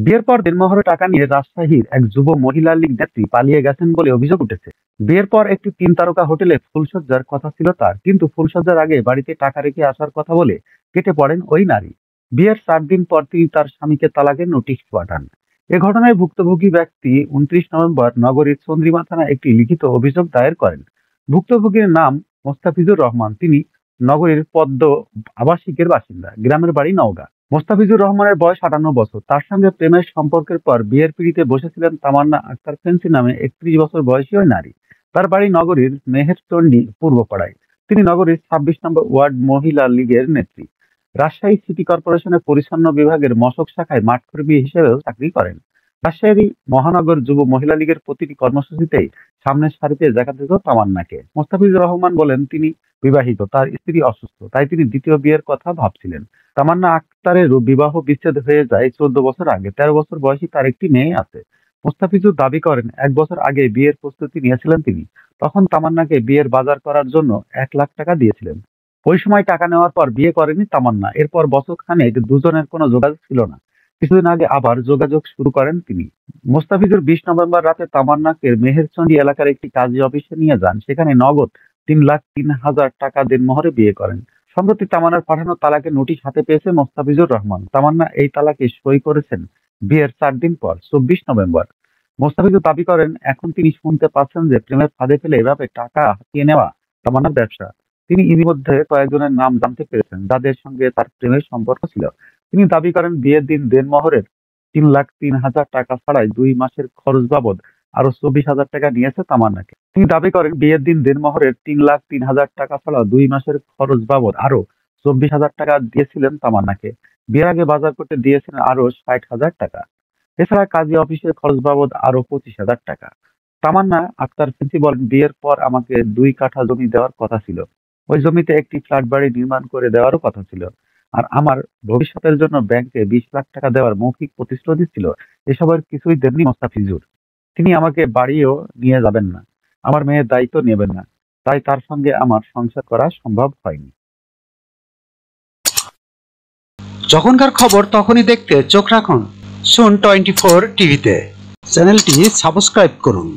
বিয়ের পর দেনমোহরের টাকা নিয়ে রাজশাহীর এক যুব মহিলা লীগ নেত্রী পালিয়ে গেছেন বলে অভিযোগ উঠেছে। বিয়ের পর একটি 3 তারকা হোটেলে ফুলসজ্জার কথা ছিল তার, কিন্তু ফুলসজ্জার আগে বাড়িতে টাকা রেখে আসার কথা বলে কেটে পড়েন ওই নারী। বিয়ের 4 দিন পর তিনি তার স্বামীকে তালাকের নোটিশ পাঠান। এ ঘটনায় ভুক্তভোগী ব্যক্তি 29 নভেম্বর নগরীর চন্দ্রিমা থানায় একটি লিখিত অভিযোগ দায়ের করেন। ভুক্তভোগীর নাম মোস্তাফিজুর রহমান। তিনি নগরীর পদ্ম আবাসিকের বাসিন্দা, গ্রামের বাড়ি নওগাঁ। মোস্তাফিজুর রহমানের বয়স 58 বছর। তার সঙ্গে প্রেমের সম্পর্কের পর বিয়ের পিঁড়িতে বসেছিলেন তামান্না আক্তার ফেন্সি নামে 31 বছর বয়সী ওই নারী। তার বাড়ি নগরীর মেহেরচণ্ডী পূর্বপাড়ায়। তিনি নগরীর 26 নম্বর ওয়ার্ড মহিলা লীগের নেত্রী। রাজশাহী সিটি কর্পোরেশনের পরিচ্ছন্ন বিভাগের মশক শাখায় মাঠকর্মী হিসেবেও চাকরি করেন। রাজশাহী মহানগর যুব মহিলা লীগের প্রতিটি কর্মসূচিতেই সামনের সারিতে দেখা যেত তামান্নাকে। মোস্তাফিজুর রহমান বলেন, তিনি বিবাহিত, তার স্ত্রী অসুস্থ, তাই তিনি দ্বিতীয় বিয়ের কথা ভাবছিলেন। তামান্না আক্তারের বিবাহ বিচ্ছেদ হয়ে যায় 14 বছর আগে। 13 বছর বয়সী তার একটি মেয়ে আছে। মোস্তাফিজুর দাবি করেন, 1 বছর আগে বিয়ের প্রস্তুতি নিয়েছিলেন তিনি। তখন তামান্নাকে বিয়ের বাজার করার জন্য 1 লাখ টাকা দিয়েছিলেন। ওই সময় টাকা নেওয়ার পর বিয়ে করেনি তামান্না। এরপর বছরখানেক দুজনের কোনো যোগাযোগ ছিল না। কিছুদিন আগে আবার যোগাযোগ শুরু করেন তিনি। মোস্তাফিজুর 20 নভেম্বর রাতে তামান্নাকে মেহেরচণ্ডী এলাকার একটি কাজী অফিসে নিয়ে যান। সেখানে নগদ 3,03,000 টাকা দেনমোহরে বিয়ে করেন। সম্প্রতি তামান্নার পাঠানো তালাকের নোটিশ হাতে পেয়েছে মোস্তাফিজুর রহমান। তামান্না এই তালাকে সই করেছেন বিয়ের 4 দিন পর, 24 নভেম্বর। মোস্তাফিজুর দাবি করেন, এখন তিনি শুনতে পাচ্ছেন যে প্রেমের ফাঁদে ফেলে এভাবে টাকা হাতিয়ে নেওয়া তামান্নার ব্যবসা। তিনি ইতিমধ্যে কয়েকজনের নাম জানতে পেরেছেন যাদের সঙ্গে তার প্রেমের সম্পর্ক ছিল। তিনি দাবি করেন, বিয়ের দিন দেনমোহরের 3,03,000 টাকা ছাড়াই 2 মাসের খরচ বাবদ আরো 24,000 টাকা নিয়েছে তামান্নাকে। তিনি দাবি করেন, বিয়ের দিন দেনমোহরের 3,03,000 টাকা ছাড়াও 2 মাসের খরচ বাবদ আরো 24,000 টাকা দিয়েছিলেন তামান্নাকে। বিয়ের আগে বাজার করতে দিয়েছিলেন আরো 60,000 টাকা। এছাড়া কাজী অফিসের খরচ বাবদ আরো 25,000 টাকা। তামান্না আক্তার ফেন্সি বলেন, বিয়ের পর আমাকে 2 কাঠা জমি দেওয়ার কথা ছিল। ওই জমিতে একটি ফ্ল্যাট বাড়ি নির্মাণ করে দেওয়ারও কথা ছিল। আর আমার ভবিষ্যতের জন্য ব্যাংকে 20 লাখ টাকা দেওয়ার মৌখিক প্রতিশ্রুতি ছিল। এসবের কিছুই দেননি মোস্তাফিজুর। তিনি আমাকে বাড়িও নিয়ে যাবেন না, আমার মেয়ের দায়িত্ব নেবেন না, তাই তার সঙ্গে আমার সংসার করা সম্ভব হয়নি। যখনকার খবর তখনই দেখতে চোখ রাখুন সুন 24 টিভিতে। চ্যানেলটি সাবস্ক্রাইব করুন।